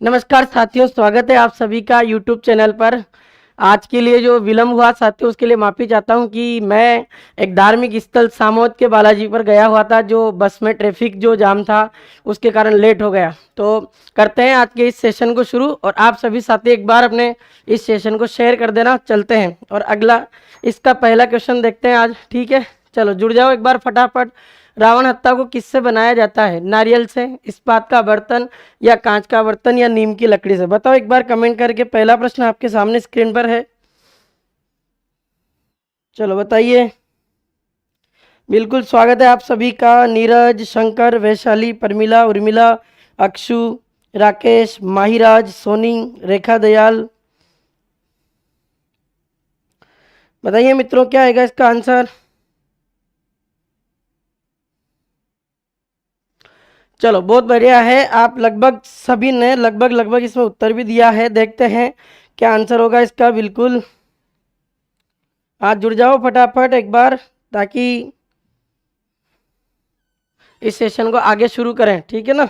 नमस्कार साथियों, स्वागत है आप सभी का यूट्यूब चैनल पर। आज के लिए जो विलम्ब हुआ साथियों, उसके लिए माफ़ी चाहता हूं कि मैं एक धार्मिक स्थल सामोद के बालाजी पर गया हुआ था। जो बस में ट्रैफिक जो जाम था उसके कारण लेट हो गया। तो करते हैं आज के इस सेशन को शुरू, और आप सभी साथी एक बार अपने इस सेशन को शेयर कर देना। चलते हैं और अगला इसका पहला क्वेश्चन देखते हैं आज। ठीक है, चलो जुड़ जाओ एक बार फटाफट। रावण हत्था को किससे बनाया जाता है? नारियल से, इस्पात का बर्तन, या कांच का बर्तन, या नीम की लकड़ी से? बताओ एक बार कमेंट करके। पहला प्रश्न आपके सामने स्क्रीन पर है, चलो बताइए। बिल्कुल स्वागत है आप सभी का। नीरज, शंकर, वैशाली, परमिला, उर्मिला, अक्षु, राकेश, माहिराज, सोनी, रेखा दयाल, बताइए मित्रों क्या आएगा इसका आंसर। चलो बहुत बढ़िया है, आप लगभग सभी ने लगभग इसमें उत्तर भी दिया है। देखते हैं क्या आंसर होगा इसका। बिल्कुल आज जुड़ जाओ फटाफट एक बार, ताकि इस सेशन को आगे शुरू करें। ठीक है ना।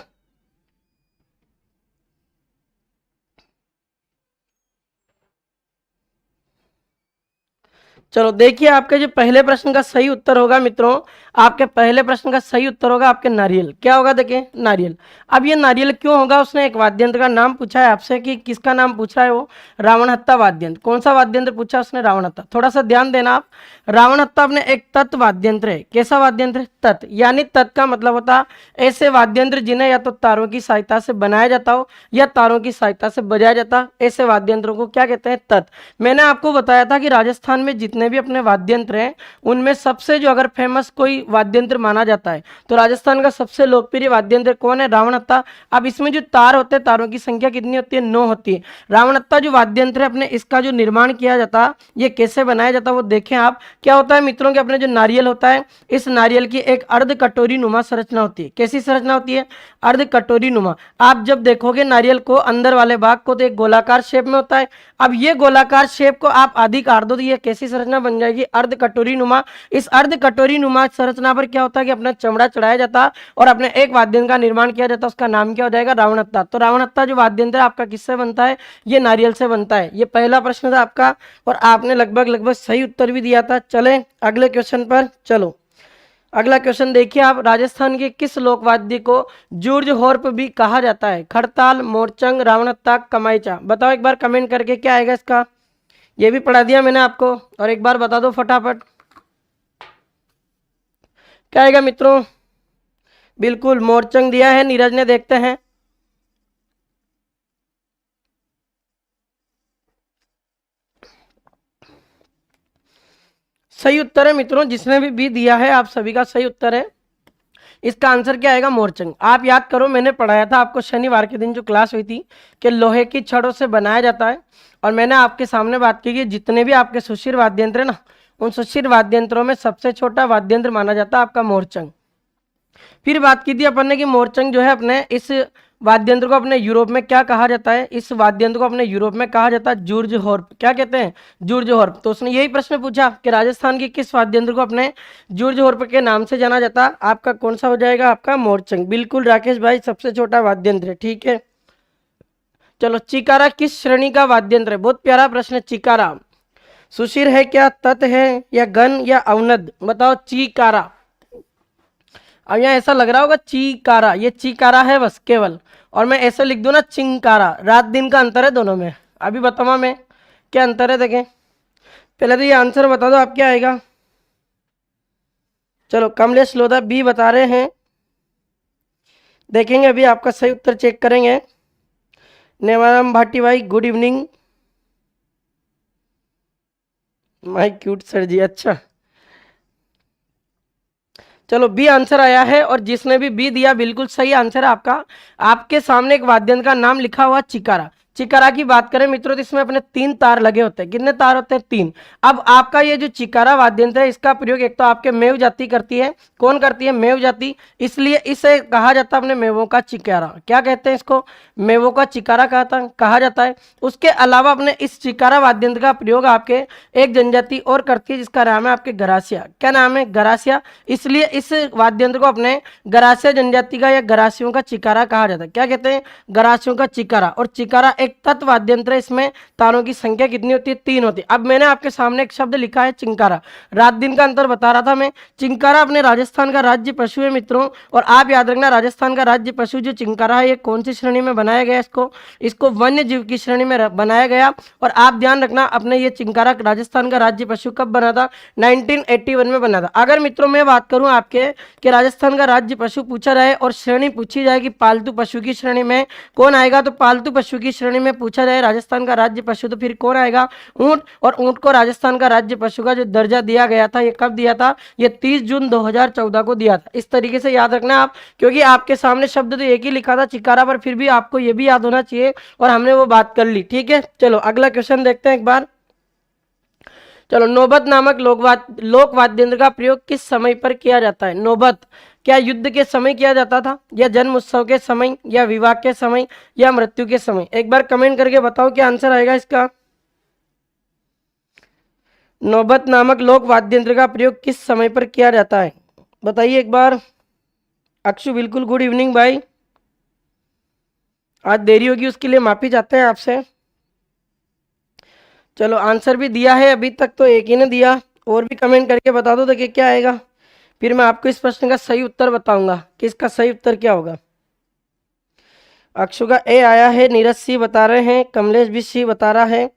चलो देखिए, आपके जो पहले प्रश्न का सही उत्तर होगा मित्रों, आपके पहले प्रश्न का सही उत्तर होगा आपके नारियल। क्या होगा देखिए, नारियल। अब ये नारियल क्यों होगा? उसने एक वाद्य यंत्र का नाम पूछा है आपसे कि किसका नाम पूछा है वो? रावण हत्था वाद्य यंत्र। कौन सा वाद्य यंत्र पूछा उसने? रावण हत्था। थोड़ा सा ध्यान देना आप। रावण हत्था अपने एक तत् वाद्य यंत्र है। कैसा वाद्य यंत्र? तत्। यानी तत् का मतलब होता है ऐसे वाद्य यंत्र जिन्हें या तो तारों की सहायता से बनाया जाता हो या तारों की सहायता से बजाया जाता, ऐसे वाद्य यंत्रों को क्या कहते हैं? तत्। मैंने आपको बताया था कि राजस्थान में जितने भी अपने वाद्य यंत्र हैं उनमें सबसे जो अगर फेमस कोई वाद्य यंत्र माना जाता है तो राजस्थान का सबसे लोकप्रिय वाद्य यंत्र कौन है? रावण हत्था। अब इसमें जो तार होते हैं, तारों की संख्या कितनी होती है? 9 होती है। रावण हत्था जो वाद्य यंत्र है अपने, इसका जो निर्माण किया जाता, ये कैसे बनाया जाता वो देखें आप। क्या होता है मित्रों के अपने जो नारियल होता है, इस नारियल की एक अर्ध कटोरी नुमा संरचना होती है। कैसी संरचना होती है? अर्ध कटोरी नुमा। आप जब देखोगे नारियल को अंदर वाले भाग को तो एक गोलाकार शेप में होता है। अब ये गोलाकार शेप को आप आधी काट दो तो ये कैसी संरचना बन जाएगी? अर्ध कटोरी नुमा। इस अर्ध कटोरी नुमा संरचना पर क्या होता है कि अपना चमड़ा चढ़ाया जाता और अपने एक वाद्य यंत्र का निर्माण किया जाता। उसका नाम क्या हो जाएगा? रावण हत्था। तो रावण हत्था जो वाद्य यंत्र आपका किससे बनता है? ये नारियल से बनता है। ये पहला प्रश्न था आपका, और आपने लगभग सही उत्तर भी दिया था। चले अगले क्वेश्चन पर। चलो अगला क्वेश्चन देखिए आप। राजस्थान के किस लोकवाद्य को जूर्ज हॉर्प भी कहा जाता है? खड़ताल, मोरचंग, रावणत्ता, कमाईचा? बताओ एक बार कमेंट करके क्या आएगा इसका। ये भी पढ़ा दिया मैंने आपको, और एक बार बता दो फटाफट क्या आएगा मित्रों। बिल्कुल मोरचंग दिया है नीरज ने। देखते हैं। सही उत्तर है मित्रों, जिसने भी दिया है आप सभी का सही उत्तर है। इसका आंसर क्या आएगा? मोरचंग। आप याद करो, मैंने पढ़ाया था आपको शनिवार के दिन जो क्लास हुई थी कि लोहे की छड़ों से बनाया जाता है, और मैंने आपके सामने बात की कि जितने भी आपके सुशिर वाद्य यंत्र है ना, उन सुशिर वाद्य यंत्रों में सबसे छोटा वाद्य यंत्र माना जाता है आपका मोरचंग। फिर बात की थी अपन ने कि मोरचंग जो है अपने इस वाद्य यंत्र को अपने यूरोप में क्या कहा जाता है? इस वाद्य यंत्र को अपने यूरोप में कहा जाता है जूर्ज हॉर्प। क्या कहते हैं? जूर्ज हॉर्प। तो उसने यही प्रश्न पूछा कि राजस्थान के किस वाद्य यंत्र को अपने जूर्ज हॉर्प के नाम से जाना जाता। आपका कौन सा हो जाएगा? आपका मोरचंग। बिल्कुल राकेश भाई, सबसे छोटा वाद्य यंत्र है। ठीक है, चलो चिकारा किस श्रेणी का वाद्य यंत्र है? बहुत प्यारा प्रश्न है। चिकारा सुशिर है क्या, तत् है, या गन, या अवनद? बताओ चिकारा। अब यहाँ ऐसा लग रहा होगा चीकारा, ये चीकारा है बस केवल, और मैं ऐसे लिख दूं ना चिंकारा। रात दिन का अंतर है दोनों में। अभी बताऊँ मैं क्या अंतर है, देखें। पहले तो ये आंसर बता दो आप क्या आएगा। चलो कमलेश लोधा बी बता रहे हैं, देखेंगे अभी आपका सही उत्तर चेक करेंगे। नेवाराम भाटी भाई good evening. My cute sir ji, अच्छा चलो बी आंसर आया है, और जिसने भी बी दिया बिल्कुल सही आंसर है आपका। आपके सामने एक वाद्य यंत्र का नाम लिखा हुआ चिकारा। चिकारा की बात करें मित्रों तो इसमें अपने 3 तार लगे होते हैं। कितने तार होते हैं? 3। अब आपका ये जो चिकारा वाद्य यंत्र है इसका प्रयोग एक तो आपके मेव जाति करती है। कौन करती है? मेव जाति। इसलिए इसे कहा जाता है अपने मेवों का चिकारा। क्या कहते हैं इसको? मेवों का चिकारा कहा जाता है। उसके अलावा अपने इस चिकारा वाद्य यंत्र का प्रयोग आपके एक जनजाति और करती है जिसका नाम है आपके गरासिया। क्या नाम है? गरासिया। इसलिए इस वाद्य यंत्र को अपने गरासिया जनजाति का या गरासियों का चिकारा कहा जाता है। क्या कहते हैं? गरासियों का चिकारा। और चिकारा एक तत्व वाद्य यंत्र है, इसमें तारों की संख्या कितनी होती है? 3 होती है। अब मैंने आपके सामने एक शब्द लिखा है चिंकारा, रात दिन का अंतर बता रहा था मैं। चिंकारा अपने राजस्थान का राज्य पशु है मित्रों, और आप याद रखना राजस्थान का राज्य पशु जो चिंकारा है ये कौन सी श्रेणी में बनाया गया? इसको वन्य जीव की श्रेणी में बनाया गया। और आप ध्यान रखना अपने ये चिंकारा राजस्थान का राज्य पशु कब बना था? 1981 में बना था। अगर मित्रों मैं बात करूं आपके कि राजस्थान का राज्य पशु पूछा जाए और श्रेणी पूछी जाए कि पालतू पशु की श्रेणी में कौन आएगा, तो पालतू पशु की श्रेणी में पूछा जाए राजस्थान का राज्य पशु तो फिर कौन आएगा? ऊंट। और ऊंट को राजस्थान का राज्य पशु का जो दर्जा दिया गया था ये कब दिया था? ये 30 जून 2014 को दिया था। इस तरीके से याद रखना आप, क्योंकि आपके सामने शब्द तो एक ही लिखा था चिकारा, पर फिर भी आपको ये भी याद होना चाहिए और हमने वो बात कर ली। ठीक है, चलो अगला क्वेश्चन देखते हैं एक बार। चलो, नौबत नामक लोक वाद्य यंत्र का प्रयोग किस समय पर किया जाता है? नौबत क्या युद्ध के समय किया जाता था, या जन्म उत्सव के समय, या विवाह के समय, या मृत्यु के समय? एक बार कमेंट करके बताओ क्या आंसर आएगा इसका। नौबत नामक लोक वाद्य यंत्र का प्रयोग किस समय पर किया जाता है? बताइए एक बार। अक्षु बिल्कुल गुड इवनिंग भाई, आज देरी होगी उसके लिए माफी चाहते हैं आपसे। चलो, आंसर भी दिया है, अभी तक तो एक ही ने दिया, और भी कमेंट करके बता दो देखिए क्या आएगा, फिर मैं आपको इस प्रश्न का सही उत्तर बताऊंगा कि इसका सही उत्तर क्या होगा। अक्षु का ए आया है, नीरज सी बता रहे हैं, कमलेश भी सी बता रहा है।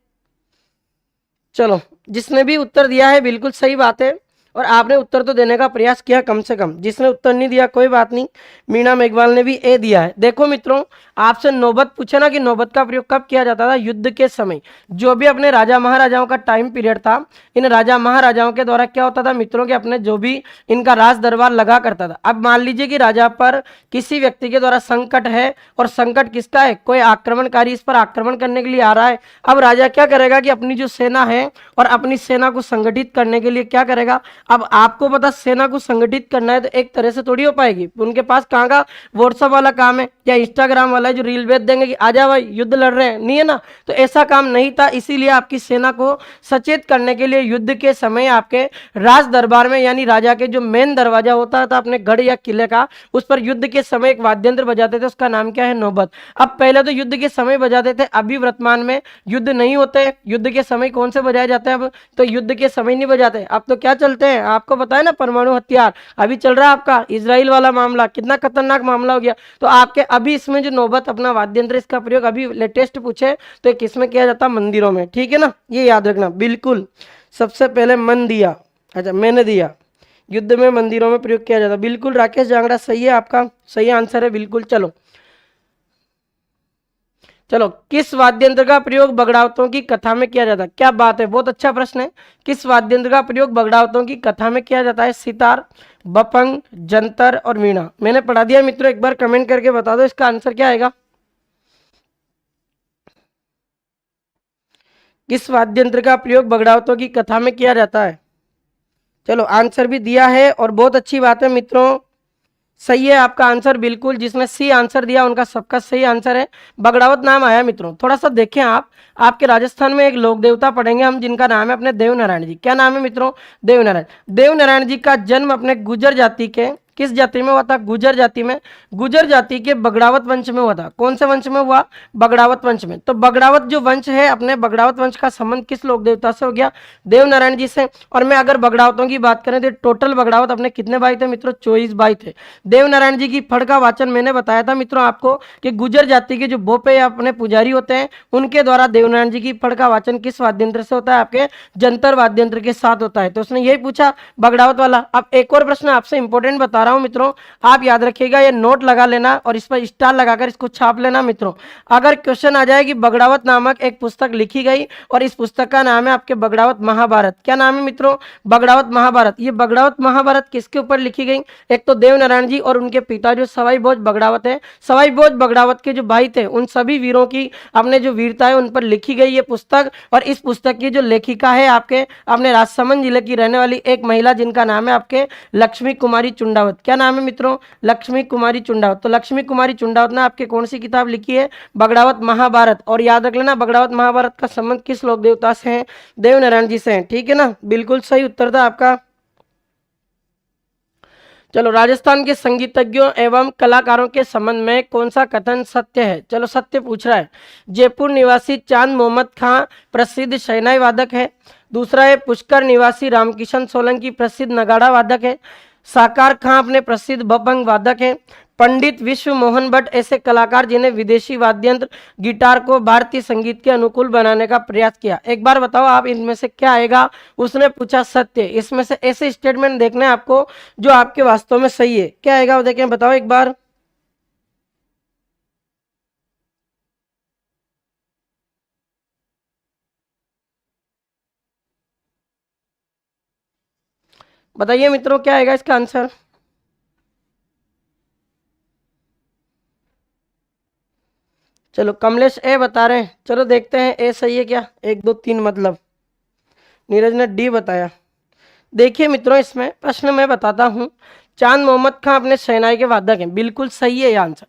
चलो, जिसने भी उत्तर दिया है बिल्कुल सही बात है, और आपने उत्तर तो देने का प्रयास किया कम से कम। जिसने उत्तर नहीं दिया कोई बात नहीं, मीना मेघवाल ने भी ए दिया है। देखो मित्रों, आपसे नौबत पूछे ना कि नौबत का प्रयोग कब किया जाता था? युद्ध के समय। जो भी अपने राजा महाराजाओं का टाइम पीरियड था, इन राजा महाराजाओं के द्वारा क्या होता था मित्रों के अपने जो भी इनका राज दरबार लगा करता था। अब मान लीजिए कि राजा पर किसी व्यक्ति के द्वारा संकट है, और संकट किसका है? कोई आक्रमणकारी इस पर आक्रमण करने के लिए आ रहा है। अब राजा क्या करेगा कि अपनी जो सेना है और अपनी सेना को संगठित करने के लिए क्या करेगा? अब आपको पता सेना को संगठित करना है तो एक तरह से थोड़ी हो पाएगी, उनके पास कहाँ का व्हाट्सएप वाला काम है या इंस्टाग्राम वाला है जो रील भेज देंगे कि आजा भाई युद्ध लड़ रहे हैं, नहीं है ना। तो ऐसा काम नहीं था, इसीलिए आपकी सेना को सचेत करने के लिए युद्ध के समय आपके राज दरबार में, यानी राजा के जो मेन दरवाजा होता था अपने गढ़ या किले का, उस पर युद्ध के समय एक वाद्य यंत्र बजाते थे, उसका नाम क्या है? नौबत। अब पहले तो युद्ध के समय बजाते थे, अभी वर्तमान में युद्ध नहीं होते, युद्ध के समय कौन से बजाए जाते हैं? अब तो युद्ध के समय नहीं बजाते, अब तो क्या चलते हैं आपको पता है ना, परमाणु हथियार अभी चल रहा है आपका इजराइल वाला मामला, कितना खतरनाक मामला हो गया। तो आपके अभी इसमें जो नौबत अपना वाद्य यंत्र इसका प्रयोग अभी लेटेस्ट पूछे तो किसमें किया जाता? मंदिरों में। ठीक है ना, ये याद रखना बिल्कुल। सबसे पहले मन दिया, अच्छा मैंने दिया, युद्ध में मंदिरों में प्रयोग किया जाता। बिल्कुल राकेश जांगड़ा सही है, आपका सही आंसर है बिल्कुल। चलो चलो, किस वाद्य यंत्र का प्रयोग बगड़ावतों की कथा में किया जाता है? क्या बात है, बहुत अच्छा प्रश्न है। किस वाद्य यंत्र का प्रयोग बगड़ावतों की कथा में किया जाता है? सितार, बपंग, जंतर और वीणा। मैंने पढ़ा दिया मित्रों, एक बार कमेंट करके बता दो इसका आंसर क्या आएगा। किस वाद्य यंत्र का प्रयोग बगड़ावतों की कथा में किया जाता है? चलो, आंसर भी दिया है और बहुत अच्छी बात है मित्रों, सही है आपका आंसर बिल्कुल। जिसने सी आंसर दिया उनका सबका सही आंसर है, बगड़ावत नाम आया मित्रों। थोड़ा सा देखें आप, आपके राजस्थान में एक लोक देवता पढ़ेंगे हम जिनका नाम है अपने देवनारायण जी। क्या नाम है मित्रों? देवनारायण। देवनारायण जी का जन्म अपने गुर्जर जाति के किस जाति में हुआ था? गुर्जर जाति में। गुर्जर जाति के बगड़ावत वंश में हुआ था। कौन से वंश में हुआ? बगड़ावत वंश में। तो बगड़ावत जो वंश है, अपने बगड़ावत वंश का संबंध किस लोक देवता से हो गया? देवनारायण जी से। और मैं अगर बगड़ावतों की बात करें तो टोटल बगड़ावत अपने कितने भाई थे मित्रों? 24 भाई थे। देवनारायण जी की फड़ का वाचन मैंने बताया था मित्रों आपको कि गुर्जर जाति के जो बोपे या अपने पुजारी होते हैं उनके द्वारा देवनारायण जी की फड़ का वाचन किस वाद्य यंत्र से होता है? आपके जंतर वाद्य यंत्र के साथ होता है। तो उसने यही पूछा बगड़ावत वाला। अब एक और प्रश्न आपसे इंपॉर्टेंट बता बता रहा हूँ मित्रों, आप याद रखिएगा, ये नोट लगा लेना और इस पर स्टार लगाकर इसको छाप लेना मित्रों। अगर क्वेश्चन आ जाए कि बगड़ावत नामक एक पुस्तक लिखी गई और इस पुस्तक का नाम है आपके बगड़ावत महाभारत, क्या नाम है मित्रों? बगड़ावत महाभारत। ये बगड़ावत महाभारत किसके ऊपर लिखी गई? एक तो देवनारायण जी और उनके पिता जो सवाई भोज बगड़ावत है, सवाई भोज बगड़ावत के जो भाई थे उन सभी वीरों की अपने जो वीरता है उन पर लिखी गई ये पुस्तक। और इस पुस्तक की जो लेखिका है आपके अपने राजसमंद जिले की रहने वाली एक महिला जिनका नाम है आपके लक्ष्मी कुमारी चुंडावत। क्या नाम है मित्रों? लक्ष्मी कुमारी चुंडावत। तो लक्ष्मी कुमारी चुंडावत ने आपके कौन सी किताब लिखी है? बगड़ावत महाभारत। और याद रख लेना बगड़ावत महाभारत का संबंध किस लोक देवता से है? देवनारायण जी से है, ठीक है ना। बिल्कुल सही उत्तर था आपका। चलो, राजस्थान के संगीतज्ञों एवं कलाकारों के संबंध में कौन सा कथन सत्य है? चलो, सत्य पूछ रहा है। जयपुर निवासी चांद मोहम्मद खां प्रसिद्ध शहनाई वादक है। दूसरा है पुष्कर निवासी रामकिशन सोलंकी प्रसिद्ध नगाड़ा वादक है। साकार खां अपने प्रसिद्ध बभंग वादक है। पंडित विश्व मोहन भट्ट ऐसे कलाकार जिन्हें विदेशी वाद्य यंत्र गिटार को भारतीय संगीत के अनुकूल बनाने का प्रयास किया। एक बार बताओ आप इनमें से क्या आएगा? उसने पूछा सत्य। इसमें से ऐसे स्टेटमेंट देखने हैं आपको जो आपके वास्तव में सही है। क्या आएगा वो देखें, बताओ एक बार। बताइए मित्रों क्या आएगा इसका आंसर? चलो, कमलेश ए बता रहे हैं। चलो देखते हैं ए सही है क्या। 1 2 3 मतलब। नीरज ने डी बताया। देखिए मित्रों, इसमें प्रश्न मैं बताता हूं। चांद मोहम्मद खां अपने शहनाई के वादक हैं, बिल्कुल सही है ये आंसर।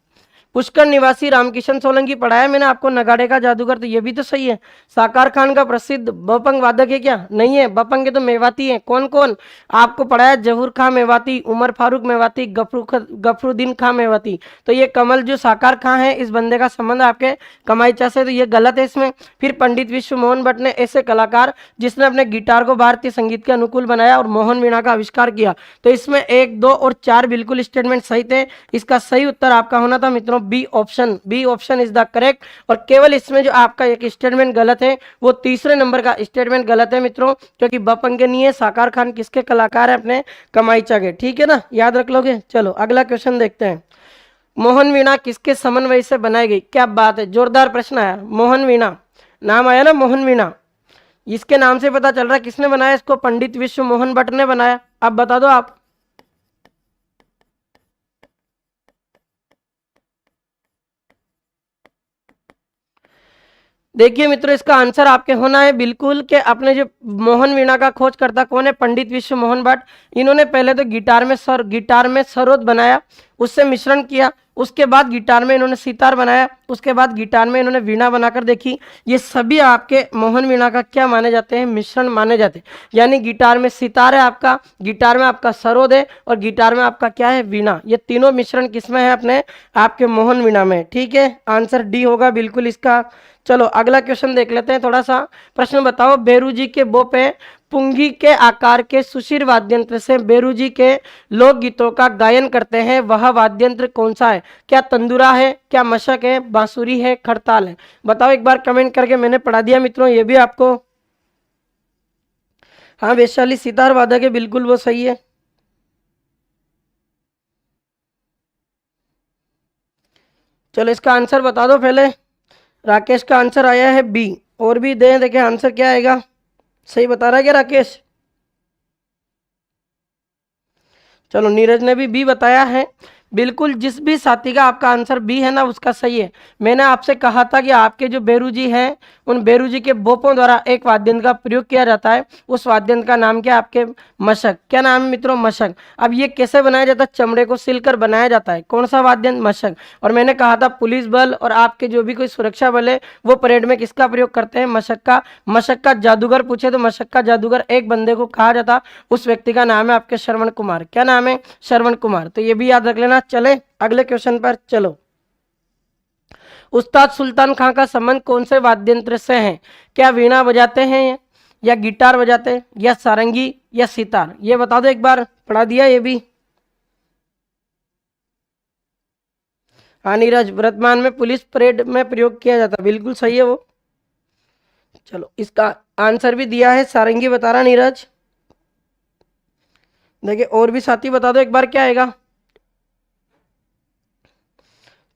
पुष्कर निवासी रामकिशन सोलंकी पढ़ाया मैंने आपको नगाड़े का जादूगर, तो ये भी तो सही है। साकार खान का प्रसिद्ध बपंग वादक है क्या? नहीं है। बपंग के तो मेवाती हैं। कौन कौन आपको पढ़ाया? जहूर खां मेवाती, उमर फारूक मेवाती, गफरुद्दीन खां मेवाती। तो ये कमल जो साकार खां है इस बंदे का संबंध आपके कमाईचा से, तो ये गलत है इसमें। फिर पंडित विश्व मोहन भट्ट ने ऐसे कलाकार जिसने अपने गिटार को भारतीय संगीत के अनुकूल बनाया और मोहन वीणा का आविष्कार किया। तो इसमें 1 2 और 4 बिल्कुल स्टेटमेंट सही थे। इसका सही उत्तर आपका होना था मित्रों B option. B option is the correct. और केवल इसमें जो आपका एक स्टेटमेंट गलत है वो तीसरे नंबर का स्टेटमेंट गलत है मित्रों, क्योंकि बपंग के नहीं है। साकार खान किसके कलाकार है? अपने कमाईचा के, ठीक है ना, याद रख लोगे। चलो अगला क्वेश्चन देखते हैं। मोहन वीणा किसके समन्वय से बनाई गई? क्या बात है, जोरदार प्रश्न आया। मोहन वीणा नाम आया ना, मोहन वीणा। इसके नाम से पता चल रहा है किसने बनाया इसको? पंडित विश्व मोहन भट्ट ने बनाया। अब बता दो आप। देखिए मित्रों, इसका आंसर आपके होना है बिल्कुल कि अपने जो मोहन वीणा का खोजकर्ता कौन है? पंडित विश्व मोहन भट्ट। इन्होंने पहले तो गिटार में सरोद बनाया, उससे मिश्रण किया, उसके बाद गिटार में इन्होंने सितार बनाया, उसके बाद गिटार में इन्होंने वीणा बनाकर देखी। ये सभी आपके मोहन वीणा का क्या माने जाते हैं? मिश्रण माने जाते हैं। यानी गिटार में सितार है आपका, गिटार में आपका सरोद है और गिटार में आपका क्या है? वीणा। ये तीनों मिश्रण किसमें है? अपने आपके मोहन वीणा में, ठीक है। आंसर डी होगा बिल्कुल इसका। चलो अगला क्वेश्चन देख लेते हैं थोड़ा सा। प्रश्न बताओ, बेरू जी के बो पे पुंगी के आकार के सुशिर वाद्यंत्र से बेरू जी के लोकगीतों का गायन करते हैं, वह वाद्यंत्र कौन सा है? क्या तंदुरा है, क्या मशक है, बांसुरी है, खड़ताल है? बताओ एक बार कमेंट करके। मैंने पढ़ा दिया मित्रों ये भी आपको। हाँ, वैशाली सितार वादक है, बिल्कुल वो सही है। चलो इसका आंसर बता दो पहले। राकेश का आंसर आया है बी। और भी दें, देखें आंसर क्या आएगा। सही बता रहा है क्या राकेश? चलो, नीरज ने भी बी बताया है। बिल्कुल, जिस भी साथी का आपका आंसर बी है ना उसका सही है। मैंने आपसे कहा था कि आपके जो बेरू जी हैं उन बेरू जी के बोपों द्वारा एक वाद्यंत्र का प्रयोग किया जाता है। उस वाद्यंत्र का नाम क्या है? आपके मशक। क्या नाम है मित्रों? मशक। अब ये कैसे बनाया जाता है? चमड़े को सिलकर बनाया जाता है। कौन सा वाद्यंत्र? मशक। और मैंने कहा था पुलिस बल और आपके जो भी कोई सुरक्षा बल है वो परेड में किसका प्रयोग करते हैं? मशक का। मशक का जादूगर पूछे तो मशक का जादूगर एक बंदे को कहा जाता, उस व्यक्ति का नाम है आपके श्रवण कुमार। क्या नाम है? श्रवण कुमार। तो ये भी याद रख लेना। चले अगले क्वेश्चन पर। चलो, उस्ताद सुल्तान खां का संबंध कौन से वाद्यंत्र से है? क्या वीणा बजाते हैं या गिटार बजाते हैं या सारंगी या सितार? ये बता दो एक बार। पढ़ा दिया ये भी। हाँ नीरज, वर्तमान में पुलिस परेड में प्रयोग किया जाता, बिल्कुल सही है वो। चलो इसका आंसर भी दिया है, सारंगी बता रहा नीरज। देखिए और भी साथी बता दो एक बार क्या आएगा।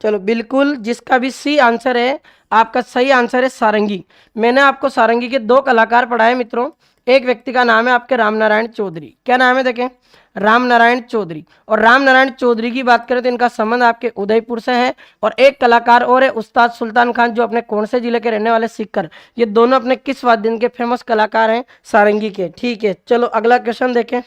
चलो बिल्कुल, जिसका भी सी आंसर है आपका सही आंसर है सारंगी। मैंने आपको सारंगी के दो कलाकार पढ़ाए मित्रों। एक व्यक्ति का नाम है आपके राम नारायण चौधरी। क्या नाम है देखें, राम नारायण चौधरी। और राम नारायण चौधरी की बात करें तो इनका संबंध आपके उदयपुर से है। और एक कलाकार और है उस्ताद सुल्तान खान, जो अपने कौन से जिले के रहने वाले सिक्कर। ये दोनों अपने किस वाद्य यंत्र के फेमस कलाकार हैं, सारंगी के। ठीक है, चलो अगला क्वेश्चन देखें।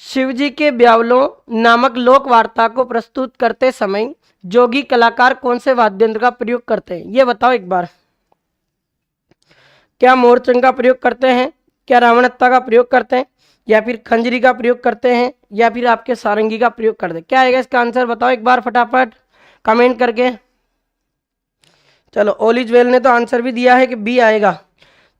शिवजी के ब्यावलों नामक लोक वार्ता को प्रस्तुत करते समय जोगी कलाकार कौन से वाद्य यंत्र का प्रयोग करते हैं, ये बताओ एक बार। क्या मोरचंग का प्रयोग करते हैं, क्या रावणत्ता का प्रयोग करते हैं, या फिर खंजरी का प्रयोग करते हैं, या फिर आपके सारंगी का प्रयोग करते हैं? क्या आएगा इसका आंसर, बताओ एक बार फटाफट कमेंट करके। चलो ओलिज वेल ने तो आंसर भी दिया है कि बी आएगा।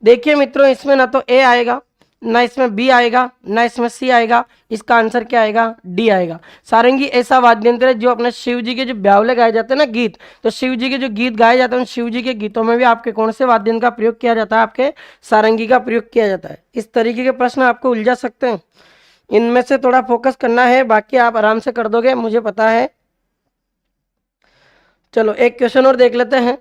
देखिए मित्रों, इसमें ना तो ए आएगा, ना इसमें बी आएगा, ना इसमें सी आएगा। इसका आंसर क्या आएगा, डी आएगा। सारंगी ऐसा वाद्य यंत्र है जो अपने शिव जी के जो ब्यावले गाए जाते हैं ना गीत, तो शिव जी के जो गीत गाए जाते हैं उन शिव जी के गीतों में भी आपके कौन से वाद्य यंत्र का प्रयोग किया जाता है, आपके सारंगी का प्रयोग किया जाता है। इस तरीके के प्रश्न आपको उलझा सकते हैं, इनमें से थोड़ा फोकस करना है, बाकी आप आराम से कर दोगे मुझे पता है। चलो एक क्वेश्चन और देख लेते हैं।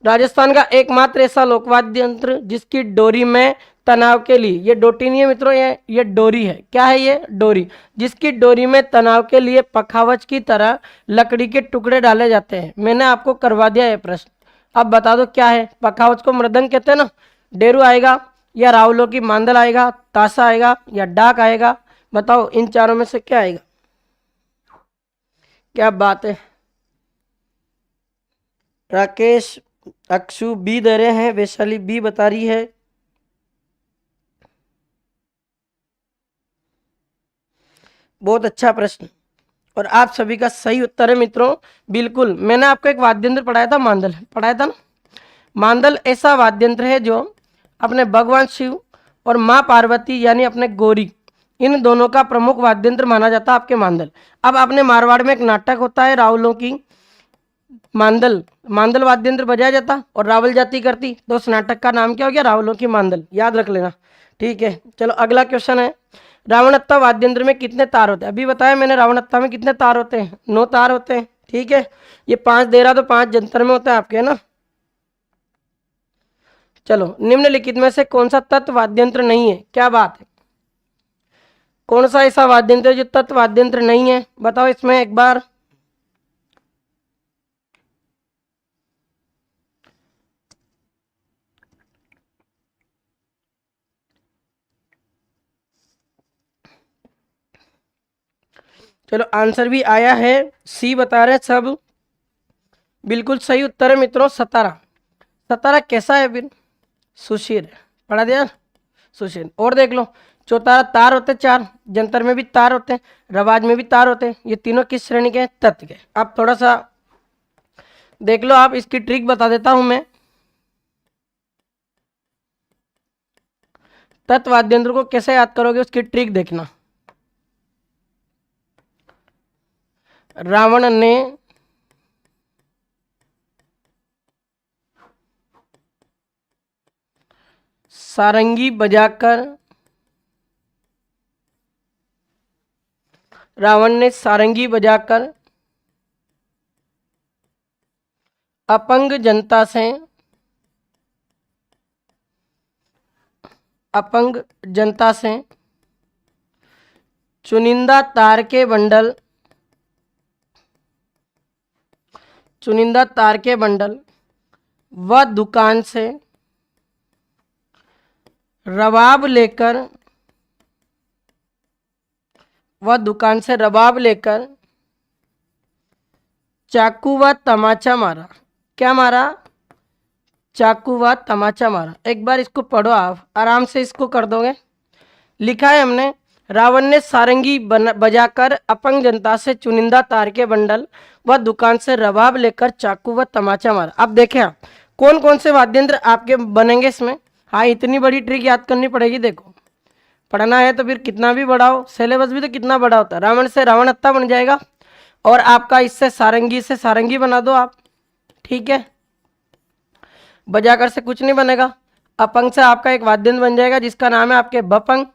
राजस्थान का एकमात्र ऐसा लोकवाद्य यंत्र जिसकी डोरी में तनाव के लिए, ये डोटी नहीं है मित्रों, ये डोरी है। क्या है ये, डोरी। जिसकी डोरी में तनाव के लिए पखावज की तरह लकड़ी के टुकड़े डाले जाते हैं। मैंने आपको करवा दिया ये प्रश्न, अब बता दो क्या है। पखावज को मृदंग कहते हैं ना। डेरू आएगा, या रावलों की मांदल आएगा, ताशा आएगा, या डाक आएगा। बताओ इन चारों में से क्या आएगा। क्या बात है, राकेश अक्षु बी दे रहे हैं, वैशाली बी बता रही है। बहुत अच्छा प्रश्न, और आप सभी का सही उत्तर है मित्रों। बिल्कुल, मैंने आपको एक वाद्य यंत्र पढ़ाया था, मांदल पढ़ाया था ना। मांदल ऐसा वाद्य यंत्र है जो अपने भगवान शिव और माँ पार्वती यानी अपने गौरी, इन दोनों का प्रमुख वाद्य यंत्र माना जाता है आपके मांदल। अब अपने मारवाड़ में एक नाटक होता है रावलों की मांदल, मांदल वाद्य यंत्र बजाया जाता और रावल जाति करती, तो उस नाटक का नाम क्या हो गया, रावलों की मांदल। याद रख लेना, ठीक है। चलो अगला क्वेश्चन है, रावणत्ता वाद्य यंत्र में कितने तार होते हैं? अभी बताया मैंने, रावणत्ता में कितने तार होते हैं, 9 तार होते हैं। ठीक है, ये 5 दे रहा तो 5 जंतर में होता है आपके, है ना। चलो निम्नलिखित में से कौन सा तत्व वाद्य यंत्र नहीं है? क्या बात है, कौन सा ऐसा वाद्य यंत्र जो तत्व वाद्य यंत्र नहीं है, बताओ इसमें एक बार। चलो आंसर भी आया है, सी बता रहे सब, बिल्कुल सही उत्तर है मित्रों, सतारा। सतारा कैसा है फिर, सुशीर पढ़ा दिया, सुशीर। और देख लो, चौतारा तार होते 4, जंतर में भी तार होते हैं, रवाज में भी तार होते हैं। ये तीनों किस श्रेणी के, तत्व के। आप थोड़ा सा देख लो, आप इसकी ट्रिक बता देता हूं मैं। तत्व वाद्य यंत्र को कैसे याद करोगे, उसकी ट्रिक देखना। रावण ने सारंगी बजाकर, रावण ने सारंगी बजाकर अपंग जनता से, अपंग जनता से चुनिंदा तार के बंडल, चुनिंदा तार के बंडल व दुकान से रबाब लेकर, वह दुकान से रबाब लेकर चाकू व तमाचा मारा। क्या मारा, चाकू व तमाचा मारा। एक बार इसको पढ़ो, आप आराम से इसको कर दोगे। लिखा है हमने, रावण ने सारंगी बजाकर अपंग जनता से चुनिंदा तार के बंडल व दुकान से रबाब लेकर चाकू व तमाचा मारा। अब देखें आप कौन कौन से वाद्य यंत्र आपके बनेंगे इसमें। हाँ, इतनी बड़ी ट्रिक याद करनी पड़ेगी। देखो, पढ़ना है तो फिर कितना भी बड़ा हो, सिलेबस भी तो कितना बड़ा होता है। रावण से रावणत्ता बन जाएगा, और आपका इससे सारंगी से सारंगी बना दो आप, ठीक है। बजाकर से कुछ नहीं बनेगा। अपंग से आपका एक वाद्य यंत्र बन जाएगा जिसका नाम है आपके बपंग।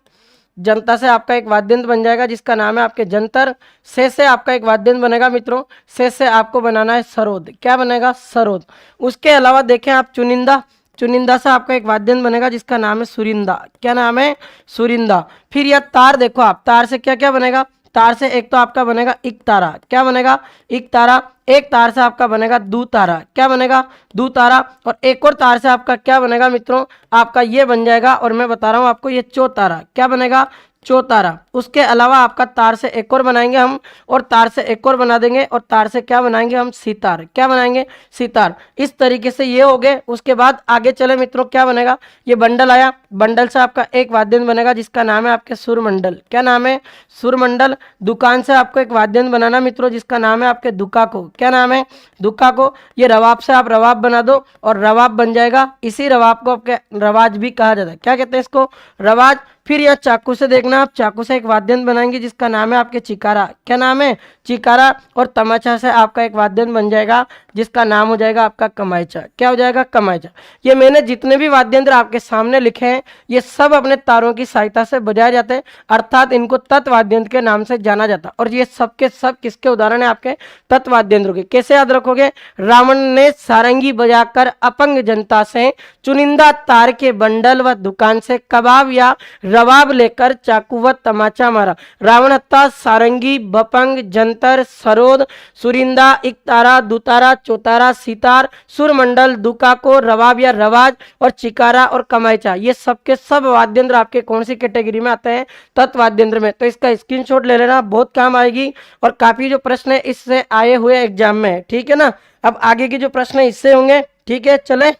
जनता से आपका एक वाद्यंत्र बन जाएगा जिसका नाम है आपके जंतर। से आपका एक वाद्यंत्र बनेगा मित्रों, से आपको बनाना है सरोद। क्या बनेगा? सरोद। उसके अलावा देखें आप चुनिंदा, चुनिंदा से आपका एक वाद्यंत्र बनेगा जिसका नाम है सुरिंदा। क्या नाम है? सुरिंदा। फिर यह तार देखो आप, तार से क्या क्या बनेगा? तार से एक तो आपका बनेगा इक तारा। क्या बनेगा? इक तारा। एक तार से आपका बनेगा दू तारा। क्या बनेगा? दू तारा। और एक और तार से आपका क्या बनेगा मित्रों? आपका ये बन जाएगा, और मैं बता रहा हूं आपको, ये चौ तारा। क्या बनेगा? चौतारा। उसके अलावा आपका तार से एक और बनाएंगे हम, और तार से एक और बना देंगे, और तार से क्या बनाएंगे हम? सितार। क्या बनाएंगे? सितार। इस तरीके से ये हो गए। उसके बाद आगे चले मित्रों, क्या बनेगा? ये बंडल आया, बंडल से आपका एक वाद्यंत्र बनेगा जिसका नाम है आपके सुरमंडल। क्या नाम है? सुरमंडल। दुकान से आपको एक वाद्यंत्र बनाना मित्रों जिसका नाम है आपके दुका को। क्या नाम है? दुका को। ये रवाब से आप रवाब बना दो और रवाब बन जाएगा। इसी रवाब को आपके रवाज भी कहा जाता है। क्या कहते हैं इसको? रवाज। फिर यह चाकू से देखना, आप चाकू से एक वाद्यंत्र बनाएंगे जिसका नाम है आपके चिकारा। क्या नाम है? चिकारा। और तमाचा से आपका एक वाद्यंत्र बन जाएगा जिसका नाम हो जाएगा आपका कमायचा। क्या हो जाएगा? कमायचा। ये मैंने जितने भी वाद्यंत्र आपके सामने लिखे हैं ये सब अपने तारों की सहायता से बजाए जाते हैं, अर्थात इनको तत् वाद्यंत्र के नाम से जाना जाता है। और ये सब के सब किसके उदाहरण है? आपके तत् वाद्यंत्रों के। कैसे याद रखोगे? रावण ने सारंगी बजाकर अपंग जनता से चुनिंदा तार के बंडल व दुकान से कबाब या रवाब लेकर चाकू व तमाचा मारा। रावण हत्ता, सारंगी, बपंग, जंतर, सरोद, सुरिंदा, इकतारा, दुतारा, चौतारा, सितार, सुरमंडल, दुकाको, रवाब या रवाज और चिकारा और कमायचा, ये सब के सब वाद्यंत्र आपके कौन सी कैटेगरी में आते हैं? तत्व वाद्यंत्र में। तो इसका स्क्रीनशॉट ले लेना, बहुत काम आएगी, और काफी जो प्रश्न है इससे आए हुए एग्जाम में है। ठीक है ना? अब आगे के जो प्रश्न है इससे होंगे। ठीक है, चले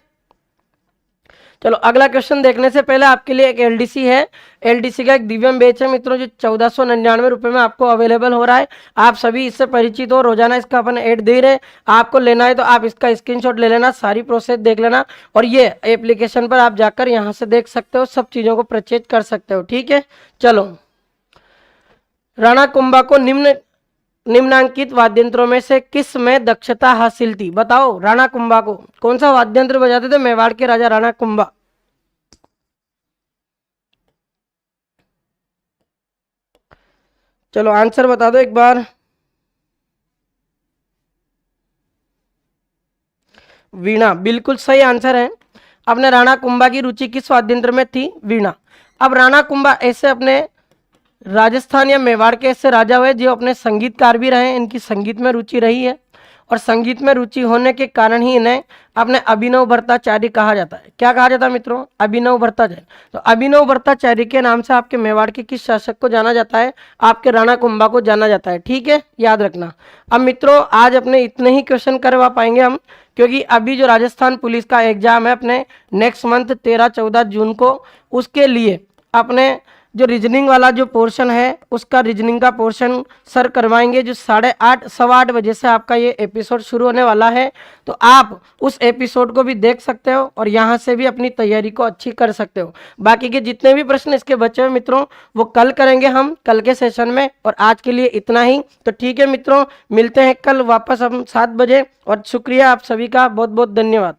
चलो अगला क्वेश्चन देखने से पहले आपके लिए एक एलडीसी है। एलडीसी का एक दिव्यम बैच है मित्रों जो 1499 रुपए में आपको अवेलेबल हो रहा है। आप सभी इससे परिचित हो, रोजाना इसका अपन ऐड दे रहे हैं। आपको लेना है तो आप इसका स्क्रीनशॉट ले लेना, सारी प्रोसेस देख लेना, और ये एप्लीकेशन पर आप जाकर यहाँ से देख सकते हो, सब चीजों को परचेज कर सकते हो। ठीक है, चलो राणा कुंभा को निम्नांकित वाद्यंत्रों में से किस में दक्षता हासिल थी? बताओ, राणा कुंभा को कौन सा वाद्यंत्र बजाते थे मेवाड़ के राजा राणा कुंभा? चलो आंसर बता दो एक बार। वीणा, बिल्कुल सही आंसर है। अपने राणा कुंभा की रुचि किस वाद्यंत्र में थी? वीणा। अब राणा कुंभा ऐसे अपने राजस्थान या मेवाड़ के ऐसे राजा हुए जो अपने संगीतकार भी रहे, इनकी संगीत में रुचि रही है, और संगीत में रुचि होने के कारण ही इन्हें अपने अभिनव भट्टाचार्य कहा जाता है। क्या कहा जाता है मित्रों? अभिनव भट्टाचार्य। तो अभिनव भट्टाचार्य के नाम से आपके मेवाड़ के किस शासक को जाना जाता है? आपके राणा कुंभा को जाना जाता है। ठीक है, याद रखना। अब मित्रों आज अपने इतने ही क्वेश्चन करवा पाएंगे हम, क्योंकि अभी जो राजस्थान पुलिस का एग्जाम है अपने नेक्स्ट मंथ 13-14 जून को, उसके लिए अपने जो रीजनिंग वाला जो पोर्शन है उसका रीजनिंग का पोर्शन सर करवाएंगे, जो 8:30 8:15 बजे से आपका ये एपिसोड शुरू होने वाला है। तो आप उस एपिसोड को भी देख सकते हो और यहाँ से भी अपनी तैयारी को अच्छी कर सकते हो। बाकी के जितने भी प्रश्न इसके बचे हुए मित्रों वो कल करेंगे हम, कल के सेशन में। और आज के लिए इतना ही। तो ठीक है मित्रों, मिलते हैं कल वापस हम 7 बजे, और शुक्रिया आप सभी का, बहुत बहुत धन्यवाद।